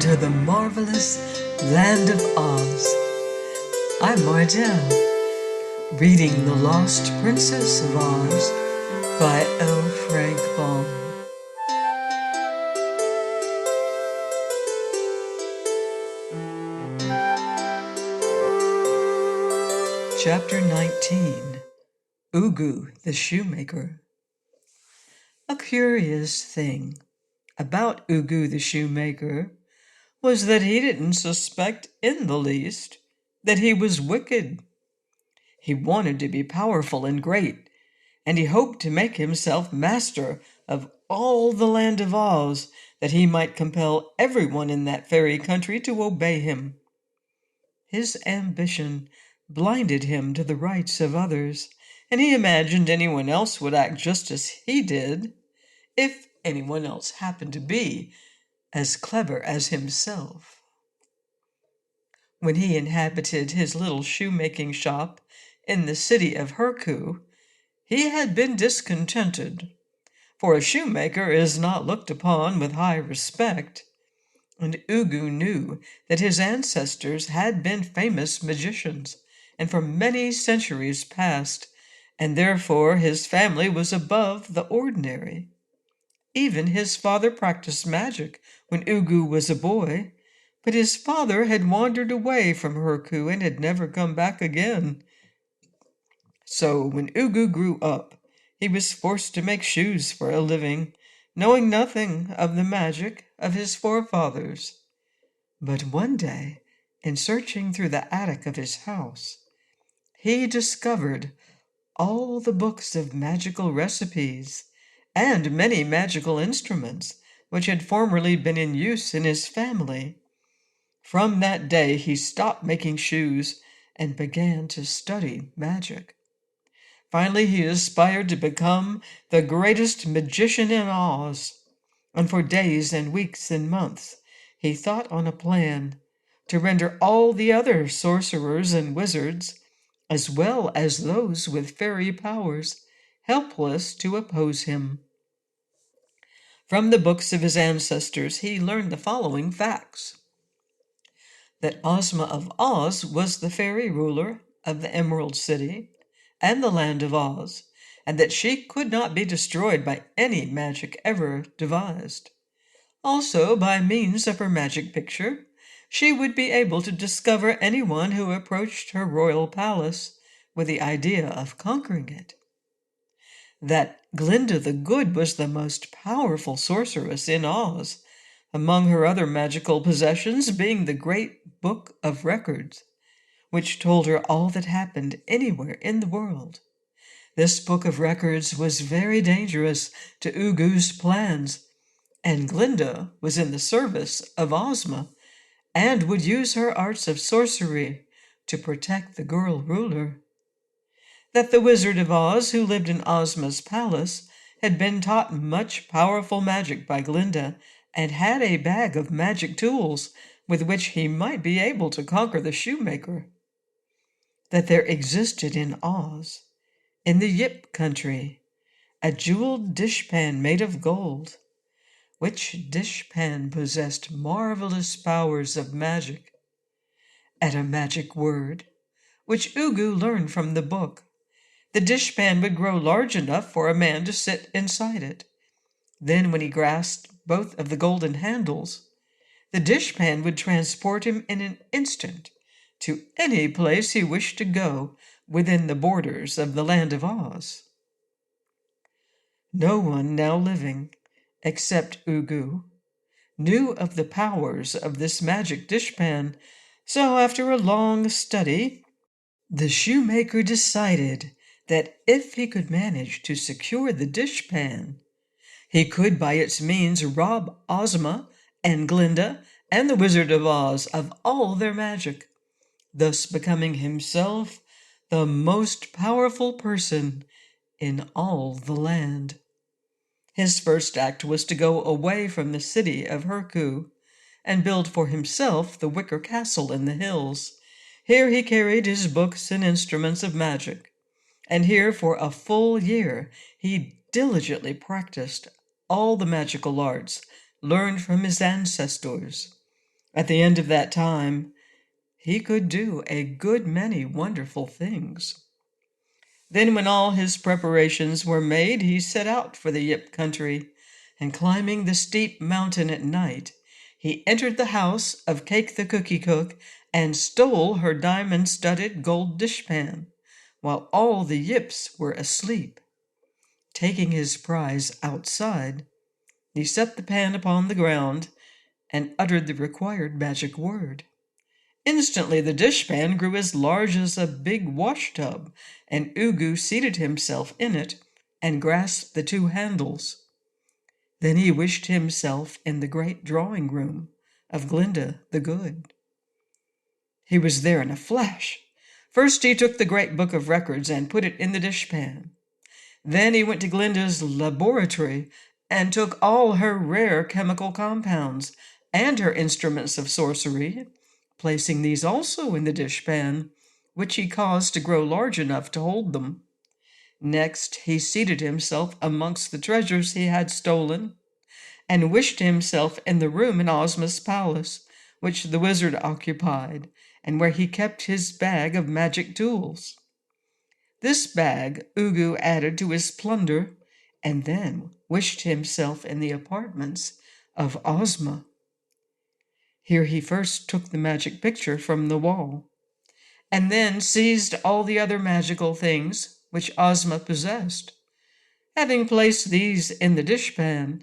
to the marvelous land of Oz. I'm Mardell, reading The Lost Princess of Oz by L. Frank Baum. Chapter 19. Ugu the Shoemaker. A curious thing about Ugu the Shoemaker was that he didn't suspect in the least that he was wicked. He wanted to be powerful and great, and he hoped to make himself master of all the land of Oz, that he might compel everyone in that fairy country to obey him. His ambition blinded him to the rights of others, and he imagined anyone else would act just as he did, if anyone else happened to be as clever as himself. When he inhabited his little shoemaking shop in the city of Herku, he had been discontented, for a shoemaker is not looked upon with high respect, and Ugu knew that his ancestors had been famous magicians, and for many centuries past, and therefore his family was above the ordinary. Even his father practiced magic when Ugu was a boy, but his father had wandered away from Herku and had never come back again. So when Ugu grew up, he was forced to make shoes for a living, knowing nothing of the magic of his forefathers. But one day, in searching through the attic of his house, he discovered all the books of magical recipes and many magical instruments which had formerly been in use in his family. From that day he stopped making shoes and began to study magic. Finally, he aspired to become the greatest magician in Oz, and for days and weeks and months he thought on a plan to render all the other sorcerers and wizards, as well as those with fairy powers, helpless to oppose him. From the books of his ancestors he learned the following facts: that Ozma of Oz was the fairy ruler of the Emerald City and the land of Oz, and that she could not be destroyed by any magic ever devised. Also, by means of her magic picture, she would be able to discover anyone who approached her royal palace with the idea of conquering it. That Glinda the Good was the most powerful sorceress in Oz, among her other magical possessions being the Great Book of Records, which told her all that happened anywhere in the world. This book of records was very dangerous to Ugu's plans, and Glinda was in the service of Ozma and would use her arts of sorcery to protect the girl ruler. That the Wizard of Oz, who lived in Ozma's palace, had been taught much powerful magic by Glinda and had a bag of magic tools with which he might be able to conquer the shoemaker. That there existed in Oz, in the Yip country, a jeweled dishpan made of gold, which dishpan possessed marvelous powers of magic. At a magic word, which Ugu learned from the book, the dishpan would grow large enough for a man to sit inside it. Then, when he grasped both of the golden handles, the dishpan would transport him in an instant to any place he wished to go within the borders of the land of Oz. No one now living, except Ugu, knew of the powers of this magic dishpan, so after a long study, the shoemaker decided that if he could manage to secure the dishpan, he could by its means rob Ozma and Glinda and the Wizard of Oz of all their magic, thus becoming himself the most powerful person in all the land. His first act was to go away from the city of Herku and build for himself the wicker castle in the hills. Here he carried his books and instruments of magic, and here for a full year he diligently practiced all the magical arts learned from his ancestors. At the end of that time, he could do a good many wonderful things. Then, when all his preparations were made, he set out for the Yip country, and climbing the steep mountain at night, he entered the house of Cake the Cookie Cook and stole her diamond-studded gold dishpan, while all the Yips were asleep. Taking his prize outside, he set the pan upon the ground and uttered the required magic word. Instantly the dishpan grew as large as a big washtub, and Ugu seated himself in it and grasped the two handles. Then he wished himself in the great drawing room of Glinda the Good. He was there in a flash. First he took the great book of records and put it in the dishpan. Then he went to Glinda's laboratory and took all her rare chemical compounds and her instruments of sorcery, placing these also in the dishpan, which he caused to grow large enough to hold them. Next he seated himself amongst the treasures he had stolen, and wished himself in the room in Ozma's palace, which the wizard occupied, and where he kept his bag of magic tools. This bag Ugu added to his plunder, and then wished himself in the apartments of Ozma. Here he first took the magic picture from the wall, and then seized all the other magical things which Ozma possessed. Having placed these in the dishpan,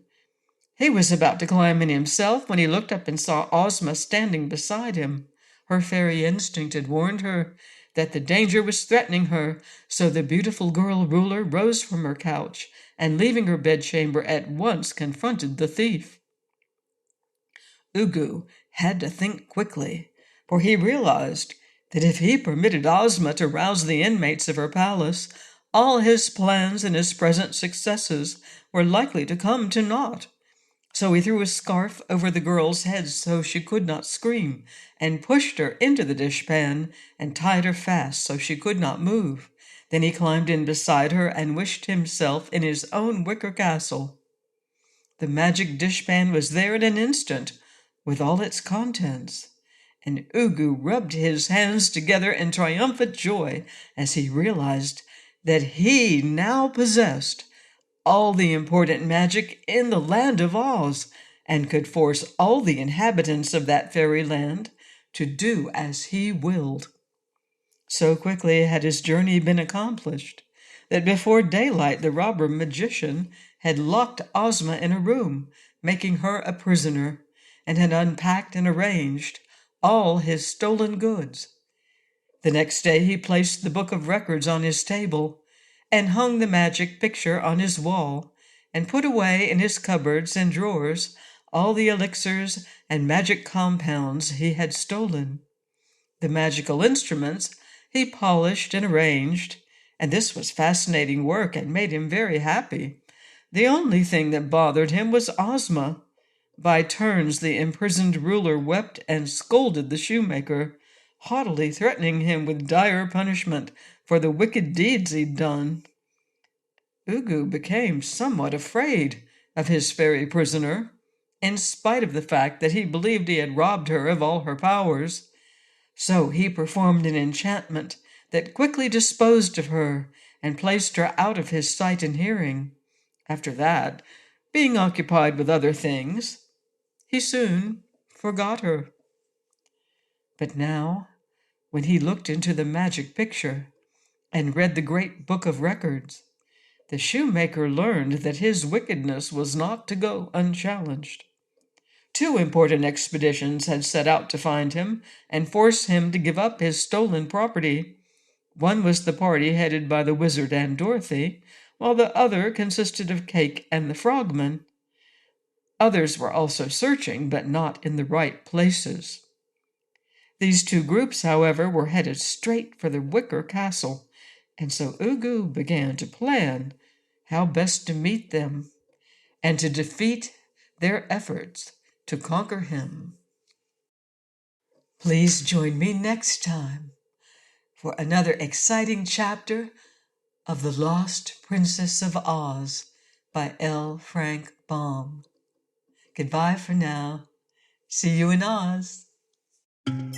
he was about to climb in himself when he looked up and saw Ozma standing beside him. Her fairy instinct had warned her that the danger was threatening her, so the beautiful girl ruler rose from her couch and, leaving her bedchamber, at once confronted the thief. Ugu had to think quickly, for he realized that if he permitted Ozma to rouse the inmates of her palace, all his plans and his present successes were likely to come to naught. So he threw a scarf over the girl's head so she could not scream, and pushed her into the dishpan and tied her fast so she could not move. Then he climbed in beside her and wished himself in his own wicker castle. The magic dishpan was there in an instant, with all its contents, and Ugu rubbed his hands together in triumphant joy as he realized that he now possessed all the important magic in the land of Oz, and could force all the inhabitants of that fairy land to do as he willed. So quickly had his journey been accomplished that before daylight the robber magician had locked Ozma in a room, making her a prisoner, and had unpacked and arranged all his stolen goods. The next day he placed the book of records on his table, and hung the magic picture on his wall, and put away in his cupboards and drawers all the elixirs and magic compounds he had stolen. The magical instruments he polished and arranged, and this was fascinating work and made him very happy. The only thing that bothered him was Ozma. By turns the imprisoned ruler wept and scolded the shoemaker, haughtily threatening him with dire punishment for the wicked deeds he'd done. Ugu became somewhat afraid of his fairy prisoner, in spite of the fact that he believed he had robbed her of all her powers. So he performed an enchantment that quickly disposed of her and placed her out of his sight and hearing. After that, being occupied with other things, he soon forgot her. But now, when he looked into the magic picture and read the great book of records, the shoemaker learned that his wickedness was not to go unchallenged. 2 important expeditions had set out to find him and force him to give up his stolen property. One was the party headed by the wizard and Dorothy, while the other consisted of Cake and the Frogman. Others were also searching, but not in the right places. These 2 groups, however, were headed straight for the Wicker Castle, and so Ugu began to plan how best to meet them and to defeat their efforts to conquer him. Please join me next time for another exciting chapter of The Lost Princess of Oz by L. Frank Baum. Goodbye for now. See you in Oz. Thank you.